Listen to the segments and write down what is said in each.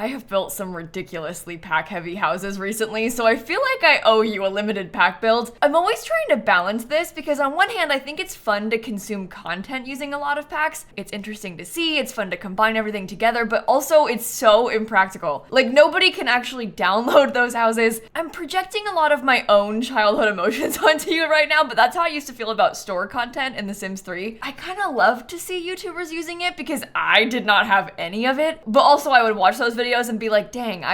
I have built some ridiculously pack-heavy houses recently, so I feel like I owe you a limited pack build. I'm always trying to balance this because on one hand, I think it's fun to consume content using a lot of packs. It's interesting to see, it's fun to combine everything together, but also it's so impractical. Like, nobody can actually download those houses. I'm projecting a lot of my own childhood emotions onto you right now, but that's how I used to feel about store content in The Sims 3. I kind of love to see YouTubers using it because I did not have any of it, but also I would watch those videos and be like, dang,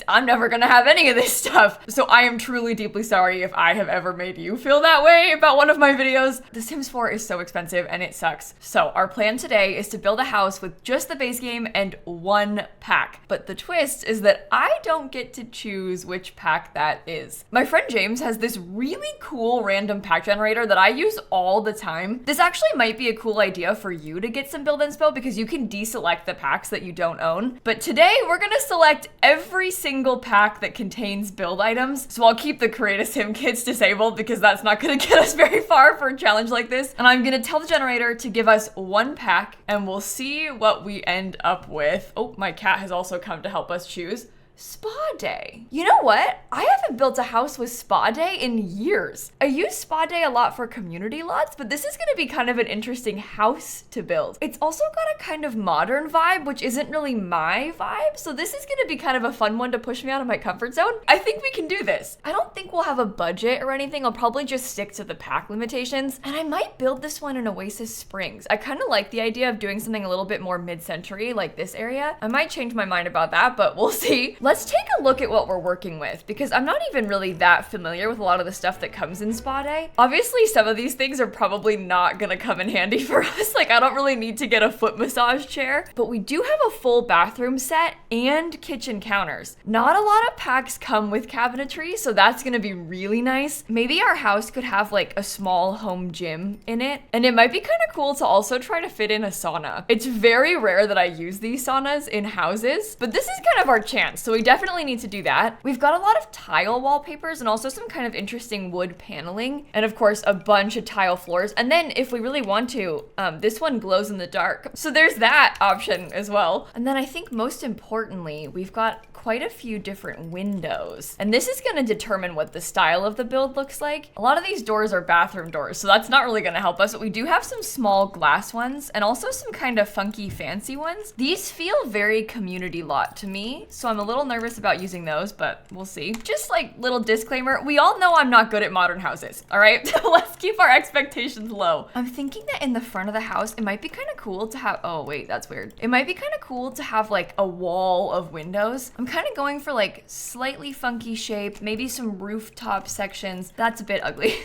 I'm never gonna have any of this stuff. So I am truly deeply sorry if I have ever made you feel that way about one of my videos. The Sims 4 is so expensive and it sucks. So our plan today is to build a house with just the base game and one pack. But the twist is that I don't get to choose which pack that is. My friend James has this really cool random pack generator that I use all the time. This actually might be a cool idea for you to get some build inspo because you can deselect the packs that you don't own. But today we're gonna select every single pack that contains build items. So I'll keep the Create a Sim kits disabled because that's not gonna get us very far for a challenge like this. And I'm gonna tell the generator to give us one pack and we'll see what we end up with. Oh, my cat has also come to help us choose. Spa day. You know what? I haven't built a house with spa day in years. I use spa day a lot for community lots, but this is gonna be kind of an interesting house to build. It's also got a kind of modern vibe, which isn't really my vibe. So this is gonna be kind of a fun one to push me out of my comfort zone. I think we can do this. I don't think we'll have a budget or anything. I'll probably just stick to the pack limitations. And I might build this one in Oasis Springs. I kind of like the idea of doing something a little bit more mid-century like this area. I might change my mind about that, but we'll see. Let's take a look at what we're working with because I'm not even really that familiar with a lot of the stuff that comes in spa day. Obviously, some of these things are probably not gonna come in handy for us. Like, I don't really need to get a foot massage chair, but we do have a full bathroom set and kitchen counters. Not a lot of packs come with cabinetry, so that's gonna be really nice. Maybe our house could have like a small home gym in it, and it might be kind of cool to also try to fit in a sauna. It's very rare that I use these saunas in houses, but this is kind of our chance, so we definitely need to do that. We've got a lot of tile wallpapers and also some kind of interesting wood paneling, and of course a bunch of tile floors. And then if we really want to, this one glows in the dark, so there's that option as well. And then I think most importantly, we've got quite a few different windows, and this is going to determine what the style of the build looks like. A lot of these doors are bathroom doors, so that's not really going to help us, but we do have some small glass ones and also some kind of funky fancy ones. These feel very community lot to me, so I'm a little nervous about using those, but we'll see. Just like little disclaimer, we all know I'm not good at modern houses, all right? Let's keep our expectations low. I'm thinking that in the front of the house, it might be kind of cool to have, oh wait, that's weird. It might be kind of cool to have like a wall of windows. I'm kind of going for like slightly funky shape, maybe some rooftop sections. That's a bit ugly.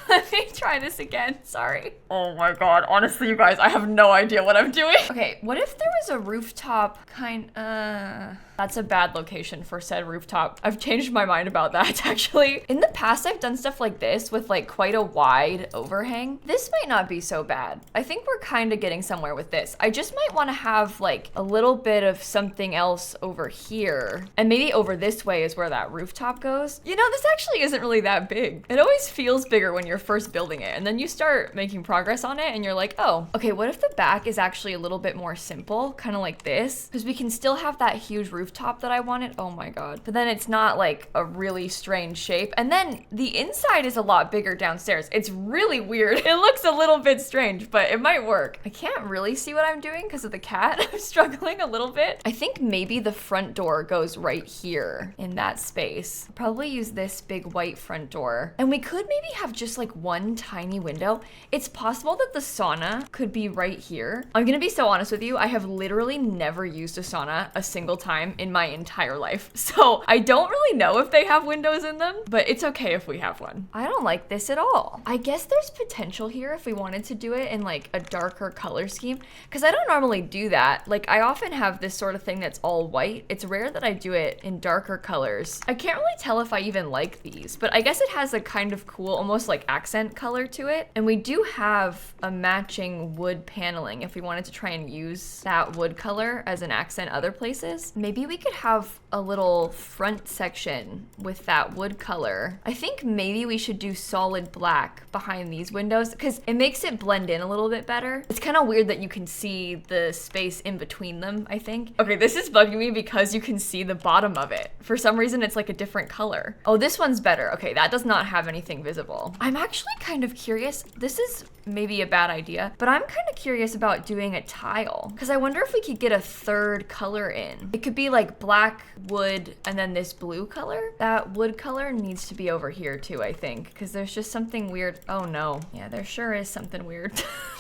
Let me try this again, sorry. Oh my God, honestly, you guys, I have no idea what I'm doing. Okay, what if there was a rooftop that's a bad location for said rooftop. I've changed my mind about that actually. In the past, I've done stuff like this with like quite a wide overhang. This might not be so bad. I think we're kind of getting somewhere with this. I just might want to have like a little bit of something else over here. And maybe over this way is where that rooftop goes. You know, this actually isn't really that big. It always feels bigger when you're first building it, and then you start making progress on it and you're like, oh, okay, what if the back is actually a little bit more simple, kind of like this? Because we can still have that huge rooftop that I wanted. Oh my God. But then it's not like a really strange shape. And then the inside is a lot bigger downstairs. It's really weird. It looks a little bit strange, but it might work. I can't really see what I'm doing because of the cat. I'm struggling a little bit. I think maybe the front door goes right here in that space. I'll probably use this big white front door. And we could maybe have just like one tiny window. It's possible that the sauna could be right here. I'm gonna be so honest with you. I have literally never used a sauna a single time in my entire life. So I don't really know if they have windows in them, but it's okay if we have one. I don't like this at all. I guess there's potential here if we wanted to do it in like a darker color scheme, because I don't normally do that. Like I often have this sort of thing that's all white. It's rare that I do it in darker colors. I can't really tell if I even like these, but I guess it has a kind of cool, almost like accent color to it. And we do have a matching wood paneling if we wanted to try and use that wood color as an accent other places. Maybe we could have a little front section with that wood color. I think maybe we should do solid black behind these windows because it makes it blend in a little bit better. It's kind of weird that you can see the space in between them, I think. Okay, this is bugging me because you can see the bottom of it. For some reason, it's like a different color. Oh, this one's better. Okay, that does not have anything visible. I'm actually kind of curious. This is maybe a bad idea, but I'm kind of curious about doing a tile because I wonder if we could get a third color in. It could be like black, wood, and then this blue color. That wood color needs to be over here too, I think, because there's just something weird. Oh no. Yeah, there sure is something weird.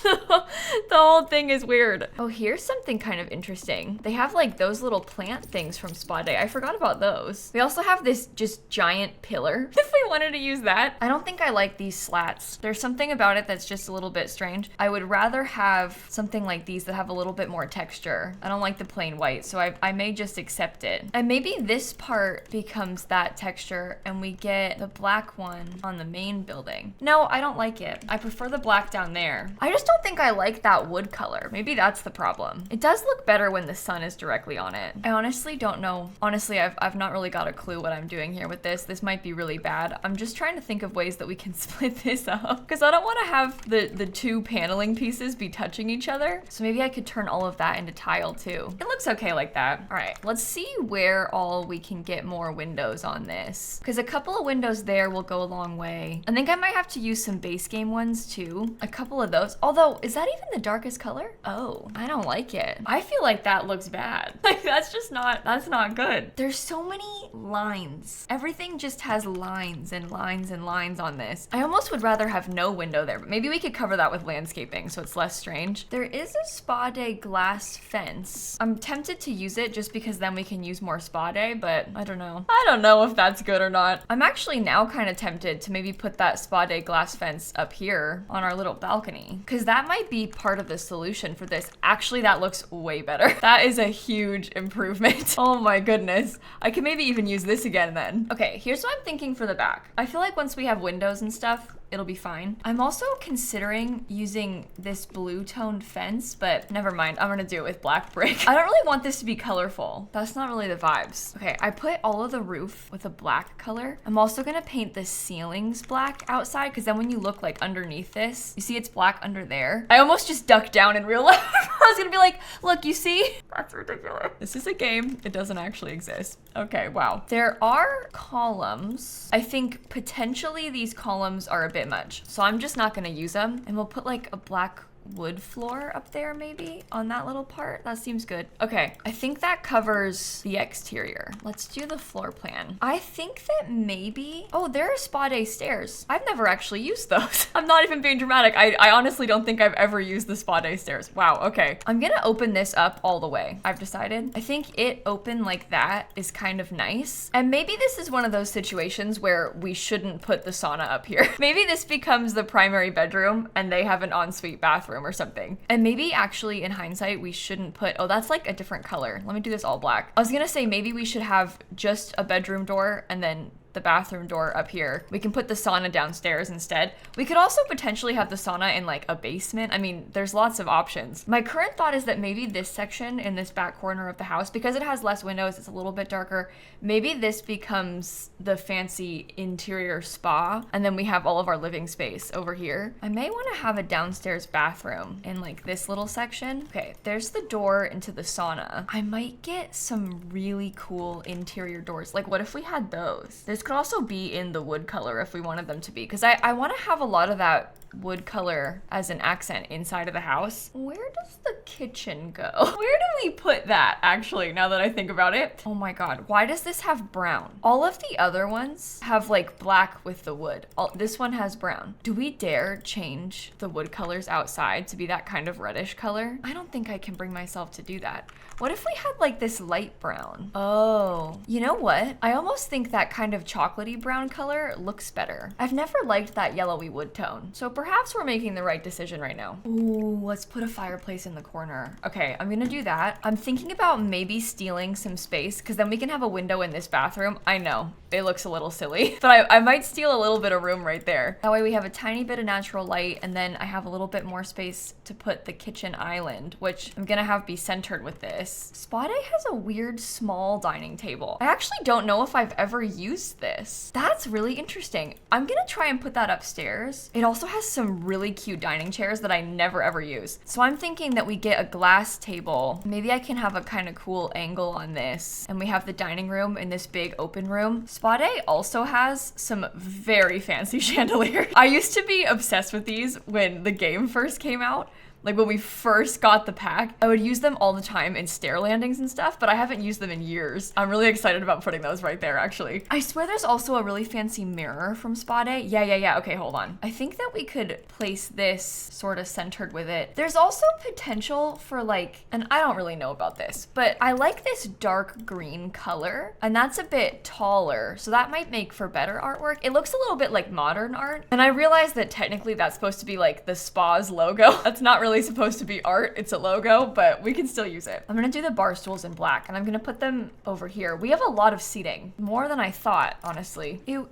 The whole thing is weird. Oh, here's something kind of interesting. They have like those little plant things from Spa Day. I forgot about those. We also have this just giant pillar if we wanted to use that. I don't think I like these slats. There's something about it that's just a little bit strange. I would rather have something like these that have a little bit more texture. I don't like the plain white, so I may just accept it. And maybe this part becomes that texture and we get the black one on the main building. No, I don't like it. I prefer the black down there. I just don't think I like that wood color. Maybe that's the problem. It does look better when the sun is directly on it. I honestly don't know. Honestly, I've not really got a clue what I'm doing here with this. This might be really bad. I'm just trying to think of ways that we can split this up because I don't want to have the two paneling pieces be touching each other. So maybe I could turn all of that into tile too. It looks okay like that. All right, let's see where all we can get more windows on this because a couple of windows there will go a long way. I think I might have to use some base game ones too. A couple of those. Although, is that even the darkest color? Oh, I don't like it. I feel like that looks bad. Like that's not good. There's so many lines. Everything just has lines and lines and lines on this. I almost would rather have no window there, but maybe we could cover that with landscaping so it's less strange. There is a Spa Day glass fence. I'm tempted to use it just because then we can use more Spa Day, but I don't know. I don't know if that's good or not. I'm actually now kind of tempted to maybe put that Spa Day glass fence up here on our little balcony because that might be part of the solution for this. Actually, that looks way better. That is a huge improvement. Oh my goodness. I can maybe even use this again then. Okay, here's what I'm thinking for the back. I feel like once we have windows and stuff, it'll be fine. I'm also considering using this blue toned fence, but never mind. I'm gonna do it with black brick. I don't really want this to be colorful. That's not really the vibes. Okay, I put all of the roof with a black color. I'm also gonna paint the ceilings black outside because then when you look like underneath this, you see it's black under there. I almost just ducked down in real life. I was gonna be like, look, you see? That's ridiculous. This is a game. It doesn't actually exist. Okay, wow. There are columns. I think potentially these columns are a bit much. So I'm just not gonna use them and we'll put like a black wood floor up there maybe on that little part. That seems good. Okay, I think that covers the exterior. Let's do the floor plan. I think that maybe, oh, there are Spa Day stairs. I've never actually used those. I'm not even being dramatic. I honestly don't think I've ever used the Spa Day stairs. Wow, okay. I'm gonna open this up all the way. I've decided. I think it open like that is kind of nice. And maybe this is one of those situations where we shouldn't put the sauna up here. Maybe this becomes the primary bedroom and they have an ensuite bathroom or something. And maybe actually in hindsight, we shouldn't put, oh, that's like a different color. Let me do this all black. I was gonna say maybe we should have just a bedroom door and then the bathroom door up here. We can put the sauna downstairs instead. We could also potentially have the sauna in like a basement. I mean, there's lots of options. My current thought is that maybe this section in this back corner of the house, because it has less windows, it's a little bit darker, maybe this becomes the fancy interior spa, and then we have all of our living space over here. I may want to have a downstairs bathroom in like this little section. Okay, there's the door into the sauna. I might get some really cool interior doors. Like what if we had those? This could also be in the wood color if we wanted them to be, because I want to have a lot of that wood color as an accent inside of the house. Where does the kitchen go? Where do we put that actually, now that I think about it? Oh my god, why does this have brown? All of the other ones have like black with the wood. This one has brown. Do we dare change the wood colors outside to be that kind of reddish color? I don't think I can bring myself to do that. What if we had like this light brown? Oh, you know what? I almost think that kind of chocolatey brown color looks better. I've never liked that yellowy wood tone, so perhaps we're making the right decision right now. Ooh, let's put a fireplace in the corner. Okay, I'm gonna do that. I'm thinking about maybe stealing some space because then we can have a window in this bathroom. I know, it looks a little silly, but I might steal a little bit of room right there. That way we have a tiny bit of natural light, and then I have a little bit more space to put the kitchen island, which I'm gonna have be centered with this. Spa Day has a weird small dining table. I actually don't know if I've ever used this. That's really interesting. I'm gonna try and put that upstairs. It also has some really cute dining chairs that I never ever use. So I'm thinking that we get a glass table. Maybe I can have a kind of cool angle on this, and we have the dining room in this big open room. Spa Day also has some very fancy chandeliers. I used to be obsessed with these when the game first came out. Like when we first got the pack, I would use them all the time in stair landings and stuff, but I haven't used them in years. I'm really excited about putting those right there, actually. I swear there's also a really fancy mirror from Spa Day. Yeah. Okay, hold on. I think that we could place this sort of centered with it. There's also potential for like, and I don't really know about this, but I like this dark green color, and that's a bit taller, so that might make for better artwork. It looks a little bit like modern art, and I realize that technically that's supposed to be like the spa's logo. That's not really supposed to be art, it's a logo, but we can still use it. I'm gonna do the bar stools in black, and I'm gonna put them over here. We have a lot of seating, more than I thought, honestly. Ew,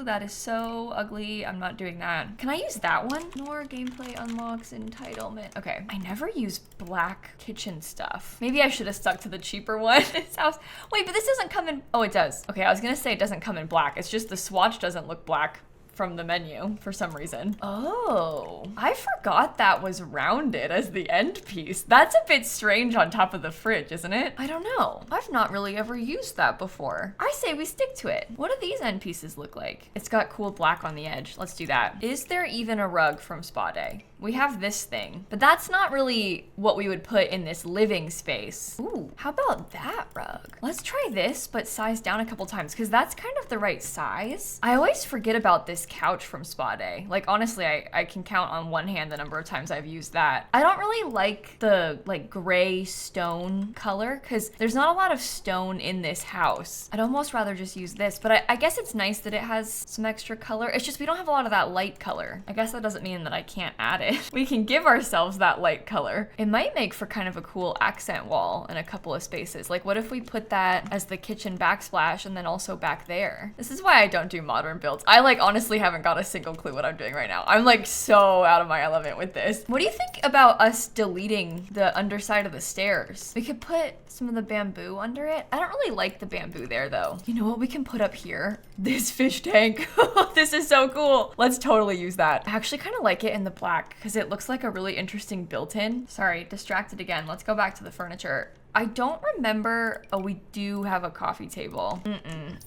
that is so ugly. I'm not doing that. Can I use that one? More gameplay unlocks entitlement. Okay, I never use black kitchen stuff. Maybe I should have stuck to the cheaper one. This house, wait, but this doesn't come in, oh, it does. Okay, I was gonna say it doesn't come in black. It's just the swatch doesn't look black from the menu for some reason. Oh, I forgot that was rounded as the end piece. That's a bit strange on top of the fridge, isn't it? I don't know. I've not really ever used that before. I say we stick to it. What do these end pieces look like? It's got cool black on the edge. Let's do that. Is there even a rug from Spa Day? We have this thing, but that's not really what we would put in this living space. Ooh, how about that rug? Let's try this, but size down a couple times, because that's kind of the right size. I always forget about this couch from Spa Day. Like, honestly, I can count on one hand the number of times I've used that. I don't really like the like gray stone color, because there's not a lot of stone in this house. I'd almost rather just use this, but I guess it's nice that it has some extra color. It's just we don't have a lot of that light color. I guess that doesn't mean that I can't add it. We can give ourselves that light color. It might make for kind of a cool accent wall in a couple of spaces. Like, what if we put that as the kitchen backsplash and then also back there? This is why I don't do modern builds. I like honestly haven't got a single clue what I'm doing right now. I'm like so out of my element with this. What do you think about us deleting the underside of the stairs? We could put some of the bamboo under it. I don't really like the bamboo there though. You know what we can put up here? This fish tank. This is so cool. Let's totally use that. I actually kind of like it in the black because it looks like a really interesting built-in. Sorry, distracted again. Let's go back to the furniture. I don't remember, oh, we do have a coffee table.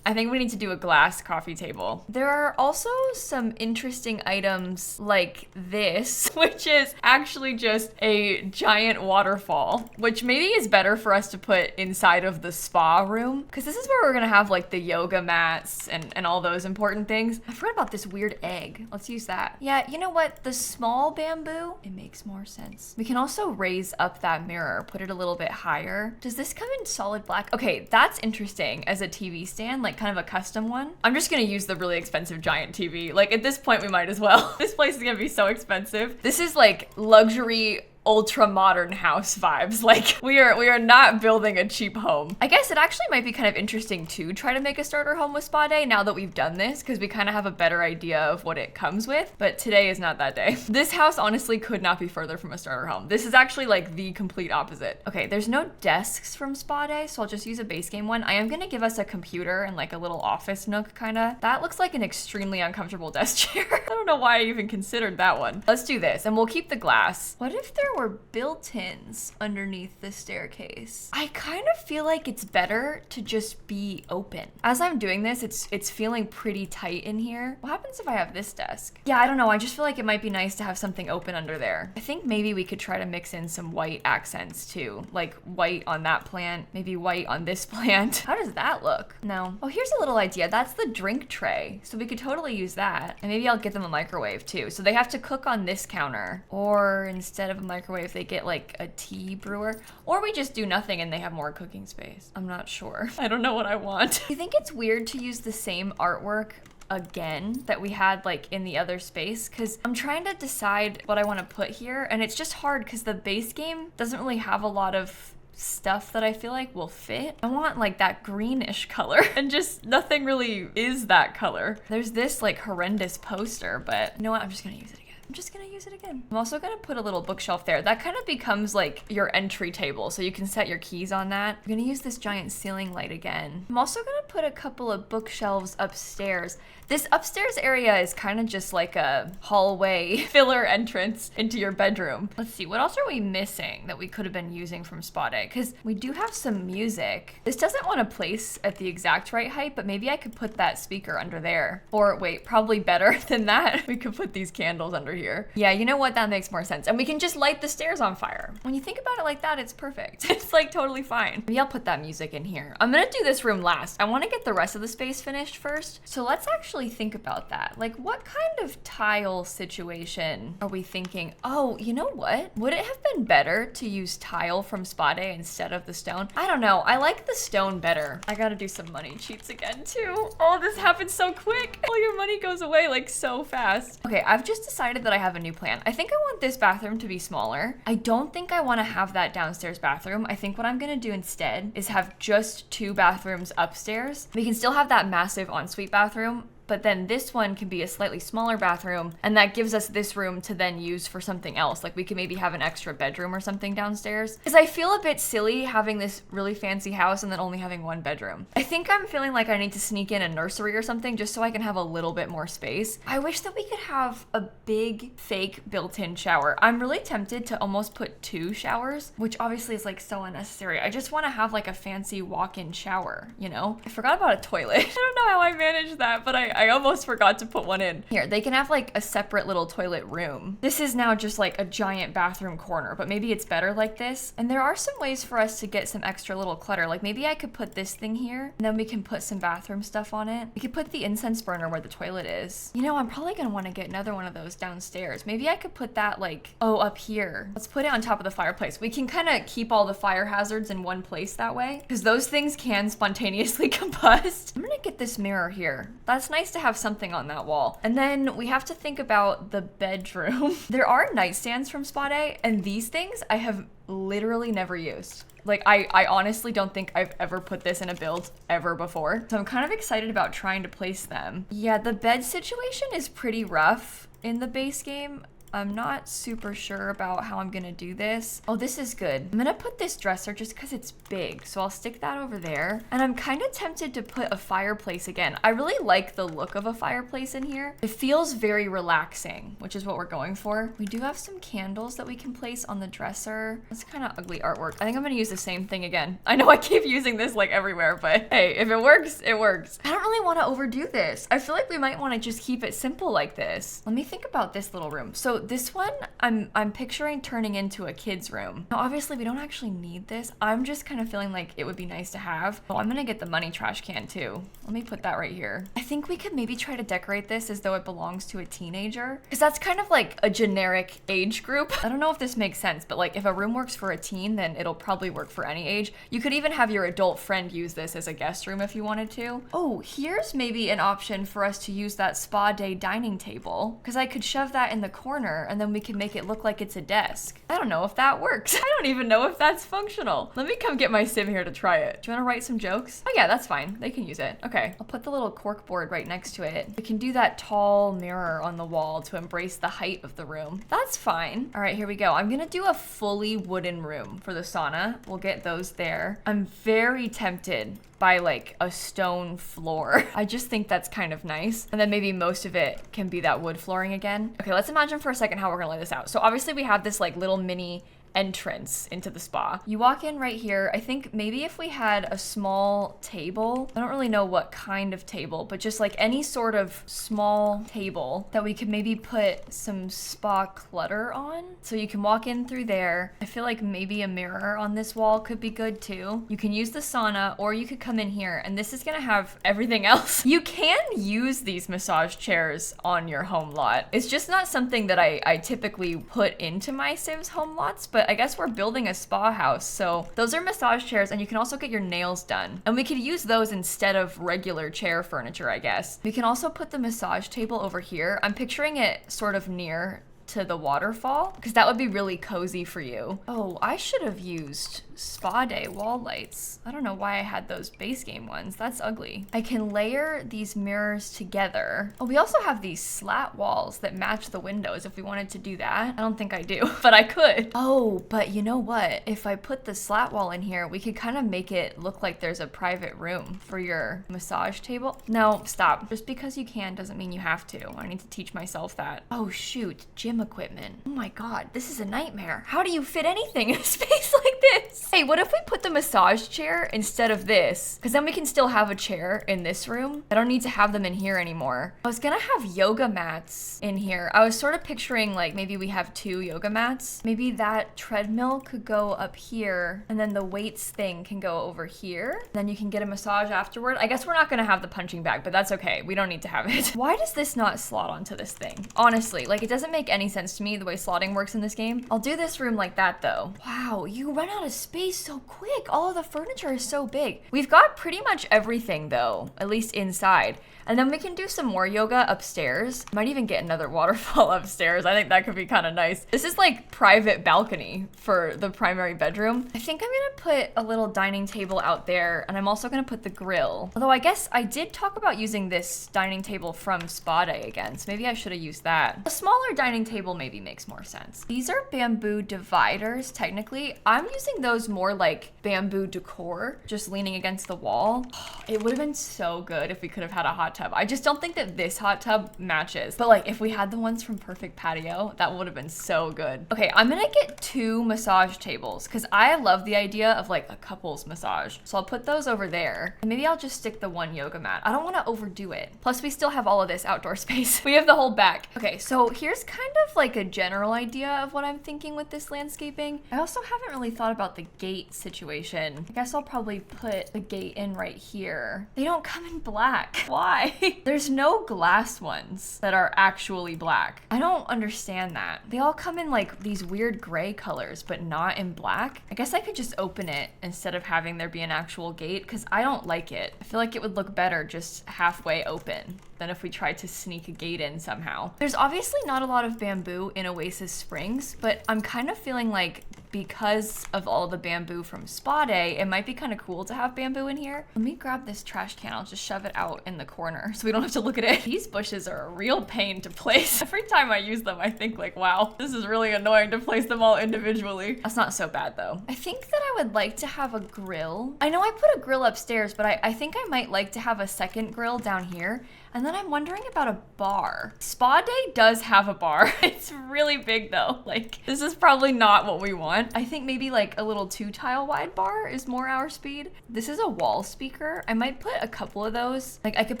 I think we need to do a glass coffee table. There are also some interesting items like this, which is actually just a giant waterfall, which maybe is better for us to put inside of the spa room, because this is where we're gonna have like the yoga mats and all those important things. I forgot about this weird egg. Let's use that. Yeah, you know what? The small bamboo, it makes more sense. We can also raise up that mirror, put it a little bit higher. Does this come in solid black? Okay, that's interesting as a TV stand, like kind of a custom one. I'm just gonna use the really expensive giant TV. Like at this point we might as well. This place is gonna be so expensive. This is like luxury ultra modern house vibes. Like we are not building a cheap home. I guess it actually might be kind of interesting to try to make a starter home with Spa Day now that we've done this, because we kind of have a better idea of what it comes with, but today is not that day. This house honestly could not be further from a starter home. This is actually like the complete opposite. Okay, there's no desks from Spa Day, so I'll just use a base game one. I am gonna give us a computer and like a little office nook kinda. That looks like an extremely uncomfortable desk chair. I don't know why I even considered that one. Let's do this, and we'll keep the glass. What if there were built-ins underneath the staircase? I kind of feel like it's better to just be open. As I'm doing this, it's feeling pretty tight in here. What happens if I have this desk? Yeah, I don't know. I just feel like it might be nice to have something open under there. I think maybe we could try to mix in some white accents too, like white on that plant, maybe white on this plant. How does that look? No. Oh, here's a little idea. That's the drink tray, so we could totally use that. And maybe I'll get them a microwave too. So they have to cook on this counter, or instead of a microwave, they get like a tea brewer, or we just do nothing and they have more cooking space. I'm not sure. I don't know what I want. Do you think it's weird to use the same artwork again that we had like in the other space, because I'm trying to decide what I want to put here, and it's just hard because the base game doesn't really have a lot of stuff that I feel like will fit. I want like that greenish color and just nothing really is that color. There's this like horrendous poster, but you know what? I'm just gonna use it again. I'm just gonna use it again. I'm also gonna put a little bookshelf there. That kind of becomes like your entry table, so you can set your keys on that. I'm gonna use this giant ceiling light again. I'm also gonna put a couple of bookshelves upstairs. This upstairs area is kind of just like a hallway filler entrance into your bedroom. Let's see, what else are we missing that we could have been using from Spa Day? Because we do have some music. This doesn't want to place at the exact right height, but maybe I could put that speaker under there. Or wait, probably better than that. We could put these candles under here. Yeah, you know what? That makes more sense. And we can just light the stairs on fire. When you think about it like that, it's perfect. It's like totally fine. Maybe I'll put that music in here. I'm gonna do this room last. I want to get the rest of the space finished first. So let's actually think about that. Like, what kind of tile situation are we thinking? Oh, you know what? Would it have been better to use tile from Spa Day instead of the stone? I don't know. I like the stone better. I gotta do some money cheats again too. Oh, this happens so quick. All your money goes away like so fast. Okay, I've just decided that I have a new plan. I think I want this bathroom to be smaller. I don't think I want to have that downstairs bathroom. I think what I'm gonna do instead is have just 2 bathrooms upstairs. We can still have that massive ensuite bathroom, but then this one can be a slightly smaller bathroom, and that gives us this room to then use for something else. Like we could maybe have an extra bedroom or something downstairs. Because I feel a bit silly having this really fancy house and then only having 1 bedroom. I think I'm feeling like I need to sneak in a nursery or something just so I can have a little bit more space. I wish that we could have a big fake built-in shower. I'm really tempted to almost put 2 showers, which obviously is like so unnecessary. I just want to have like a fancy walk-in shower, you know? I forgot about a toilet. I don't know how I managed that, but I almost forgot to put one in. Here, they can have like a separate little toilet room. This is now just like a giant bathroom corner, but maybe it's better like this. And there are some ways for us to get some extra little clutter. Like maybe I could put this thing here, and then we can put some bathroom stuff on it. We could put the incense burner where the toilet is. You know, I'm probably gonna wanna get another one of those downstairs. Maybe I could put that like, oh, up here. Let's put it on top of the fireplace. We can kind of keep all the fire hazards in one place that way, because those things can spontaneously combust. I'm gonna get this mirror here. That's nice to have something on that wall. And then we have to think about the bedroom. There are nightstands from Spa Day, and these things I have literally never used. Like, I honestly don't think I've ever put this in a build ever before. So I'm kind of excited about trying to place them. Yeah, the bed situation is pretty rough in the base game. I'm not super sure about how I'm gonna do this. Oh, this is good. I'm gonna put this dresser just because it's big, so I'll stick that over there. And I'm kind of tempted to put a fireplace again. I really like the look of a fireplace in here. It feels very relaxing, which is what we're going for. We do have some candles that we can place on the dresser. That's kind of ugly artwork. I think I'm gonna use the same thing again. I know I keep using this like everywhere, but hey, if it works, it works. I don't really want to overdo this. I feel like we might want to just keep it simple like this. Let me think about this little room. So this one, I'm picturing turning into a kid's room. Now, obviously, we don't actually need this. I'm just kind of feeling like it would be nice to have. Oh, I'm gonna get the money trash can too. Let me put that right here. I think we could maybe try to decorate this as though it belongs to a teenager, because that's kind of like a generic age group. I don't know if this makes sense, but like if a room works for a teen, then it'll probably work for any age. You could even have your adult friend use this as a guest room if you wanted to. Oh, here's maybe an option for us to use that Spa Day dining table, because I could shove that in the corner and then we can make it look like it's a desk. I don't know if that works. I don't even know if that's functional. Let me come get my sim here to try it. Do you want to write some jokes? Oh yeah, that's fine. They can use it. Okay, I'll put the little cork board right next to it. We can do that tall mirror on the wall to embrace the height of the room. That's fine. All right, here we go. I'm gonna do a fully wooden room for the sauna. We'll get those there. I'm very tempted by like a stone floor. I just think that's kind of nice. And then maybe most of it can be that wood flooring again. Okay, let's imagine for a second how we're gonna lay this out. So obviously we have this like little mini entrance into the spa. You walk in right here. I think maybe if we had a small table, I don't really know what kind of table, but just like any sort of small table that we could maybe put some spa clutter on. So you can walk in through there. I feel like maybe a mirror on this wall could be good too. You can use the sauna, or you could come in here, and this is gonna have everything else. You can use these massage chairs on your home lot. It's just not something that I typically put into my Sims home lots, but but I guess we're building a spa house. So those are massage chairs, and you can also get your nails done. And we could use those instead of regular chair furniture, I guess. We can also put the massage table over here. I'm picturing it sort of near to the waterfall because that would be really cozy for you. Oh, I should have used spa day wall lights. I don't know why I had those base game ones. That's ugly. I can layer these mirrors together. Oh, we also have these slat walls that match the windows if we wanted to do that. I don't think I do, but I could. Oh, but you know what? If I put the slat wall in here, we could kind of make it look like there's a private room for your massage table. No, stop. Just because you can doesn't mean you have to. I need to teach myself that. Oh shoot, gym equipment. Oh my God, this is a nightmare. How do you fit anything in a space like this? Hey, what if we put the massage chair instead of this? Because then we can still have a chair in this room. I don't need to have them in here anymore. I was gonna have yoga mats in here. I was sort of picturing like maybe we have 2 yoga mats. Maybe that treadmill could go up here and then the weights thing can go over here. Then you can get a massage afterward. I guess we're not gonna have the punching bag, but that's okay. We don't need to have it. Why does this not slot onto this thing? Honestly, like it doesn't make any sense to me the way slotting works in this game. I'll do this room like that though. Wow, you run out of space so quick. All of the furniture is so big. We've got pretty much everything though, at least inside. And then we can do some more yoga upstairs. Might even get another waterfall upstairs. I think that could be kind of nice. This is like private balcony for the primary bedroom. I think I'm gonna put a little dining table out there, and I'm also gonna put the grill. Although I guess I did talk about using this dining table from Spa Day again, so maybe I should have used that. A smaller dining table maybe makes more sense. These are bamboo dividers, technically. I'm using those more like bamboo decor, just leaning against the wall. It would have been so good if we could have had a hot tub. I just don't think that this hot tub matches. But like if we had the ones from Perfect Patio, that would have been so good. Okay, I'm gonna get 2 massage tables because I love the idea of like a couples massage. So I'll put those over there. And maybe I'll just stick the 1 yoga mat. I don't want to overdo it. Plus we still have all of this outdoor space. We have the whole back. Okay, so here's kind of like a general idea of what I'm thinking with this landscaping. I also haven't really thought about the gate situation. I guess I'll probably put the gate in right here. They don't come in black. Why? There's no glass ones that are actually black. I don't understand that. They all come in like these weird gray colors, but not in black. I guess I could just open it instead of having there be an actual gate because I don't like it. I feel like it would look better just halfway open than if we tried to sneak a gate in somehow. There's obviously not a lot of bamboo in Oasis Springs, but I'm kind of feeling like because of all the bamboo from Spa Day, it might be kind of cool to have bamboo in here. Let me grab this trash can. I'll just shove it out in the corner so we don't have to look at it. These bushes are a real pain to place. Every time I use them, I think like, wow, this is really annoying to place them all individually. That's not so bad though. I think that I would like to have a grill. I know I put a grill upstairs, but I think I might like to have a second grill down here. And then I'm wondering about a bar. Spa Day does have a bar. It's really big though. Like this is probably not what we want. I think maybe like a little 2 tile wide bar is more our speed. This is a wall speaker. I might put a couple of those. Like I could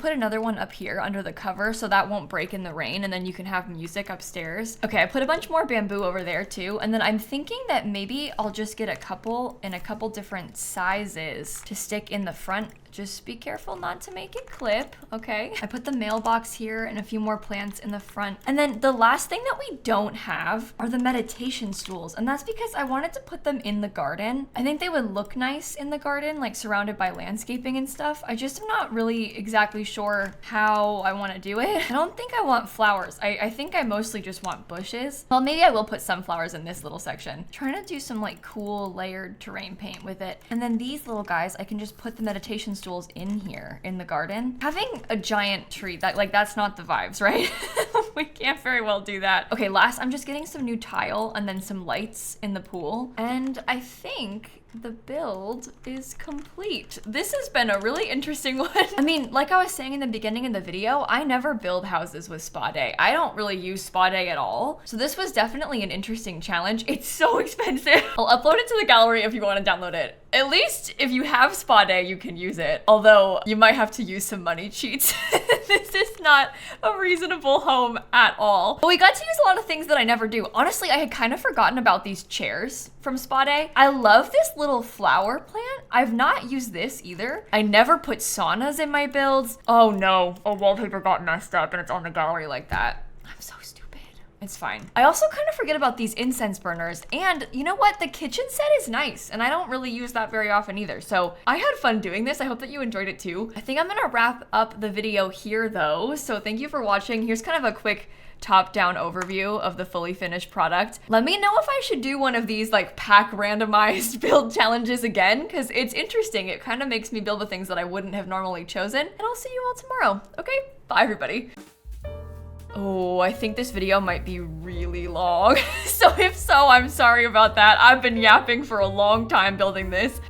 put another one up here under the cover so that won't break in the rain and then you can have music upstairs. Okay, I put a bunch more bamboo over there too. And then I'm thinking that maybe I'll just get a couple in a couple different sizes to stick in the front. Just be careful not to make it clip, okay? I put the mailbox here and a few more plants in the front. And then the last thing that we don't have are the meditation stools. And that's because I wanted to put them in the garden. I think they would look nice in the garden, like surrounded by landscaping and stuff. I just am not really exactly sure how I want to do it. I don't think I want flowers. I think I mostly just want bushes. Well, maybe I will put some flowers in this little section. Trying to do some like cool layered terrain paint with it. And then these little guys, I can just put the meditation stools in here in the garden. Having a giant tree, that's not the vibes, right? We can't very well do that. Okay, last, I'm just getting some new tile and then some lights in the pool. And I think the build is complete. This has been a really interesting one. I mean, like I was saying in the beginning of the video, I never build houses with Spa Day. I don't really use Spa Day at all. So this was definitely an interesting challenge. It's so expensive. I'll upload it to the gallery if you want to download it. At least if you have Spa Day, you can use it. Although you might have to use some money cheats. This is not a reasonable home at all. But we got to use a lot of things that I never do. Honestly, I had kind of forgotten about these chairs from Spa Day. I love this little flower plant. I've not used this either. I never put saunas in my builds. Oh no, a wallpaper got messed up and it's on the gallery like that. I'm so stupid. It's fine. I also kind of forget about these incense burners, and you know what? The kitchen set is nice, and I don't really use that very often either. So I had fun doing this. I hope that you enjoyed it too. I think I'm gonna wrap up the video here though. So thank you for watching. Here's kind of a quick top-down overview of the fully finished product. Let me know if I should do one of these like pack randomized build challenges again, because it's interesting. It kind of makes me build the things that I wouldn't have normally chosen. And I'll see you all tomorrow. Okay, bye everybody. Oh, I think this video might be really long. So if so, I'm sorry about that. I've been yapping for a long time building this.